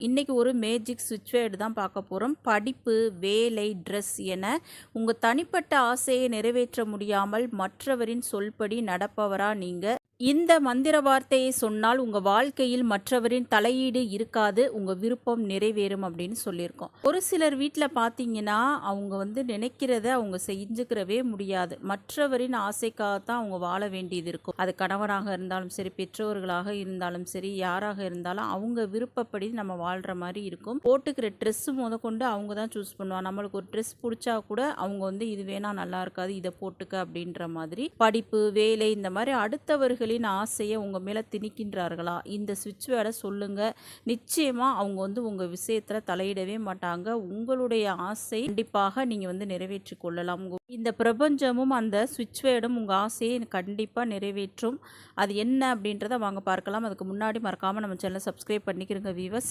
இன்னைக்கு ஒரு மேஜிக் சுவிட்ச் வேர்டு தான் பார்க்க போகிறோம். படிப்பு, வேலை, ட்ரெஸ் என உங்கள் தனிப்பட்ட ஆசையை நிறைவேற்ற முடியாமல் மற்றவரின் சொல்படி நடப்பவரா நீங்க? இந்த மந்திர வார்த்தையை சொன்னால் உங்கள் வாழ்க்கையில் மற்றவரின் தலையீடு இருக்காது, உங்கள் விருப்பம் நிறைவேறும் அப்படின்னு சொல்லியிருக்கோம். ஒரு சிலர் வீட்டில் பார்த்தீங்கன்னா அவங்க நினைக்கிறத அவங்க செஞ்சுக்கிறவே முடியாது. மற்றவரின் ஆசைக்காகத்தான் அவங்க வாழ வேண்டியது இருக்கும். அது கணவனாக இருந்தாலும் சரி, பெற்றோர்களாக இருந்தாலும் சரி, யாராக இருந்தாலும் அவங்க விருப்பப்படி நம்ம வாழ்கிற மாதிரி இருக்கும். போட்டுக்கிற ட்ரெஸ்ஸு கொண்டு அவங்க தான் சூஸ் பண்ணுவாங்க. நம்மளுக்கு ஒரு ட்ரெஸ் பிடிச்சா கூட அவங்க இது வேணா நல்லா இருக்காது, இதை போட்டுக்க அப்படின்ற மாதிரி. படிப்பு, வேலை இந்த மாதிரி அடுத்தவர்கள் ஆசையை உங்க மேல திணிக்கின்றார்களா? இந்த சுவிட்ச் வேர்டை சொல்லுங்க. நிச்சயமா அவங்க உங்க விஷயத்துல தலையிடவே மாட்டாங்க. உங்களுடைய ஆசை கண்டிப்பாக நீங்க நிறைவேற்றிக் கொள்ளலாம். இந்த பிரபஞ்சமும் அந்த சுவிட்ச் வேர்டும் உங்க ஆசையை கண்டிப்பா நிறைவேற்றும். அது என்ன அப்படின்றத வாங்க பார்க்கலாம். அதுக்கு முன்னாடி மறக்காம நம்ம சேனலை சப்ஸ்கிரைப் பண்ணிக்கிறங்க வீவர்ஸ்.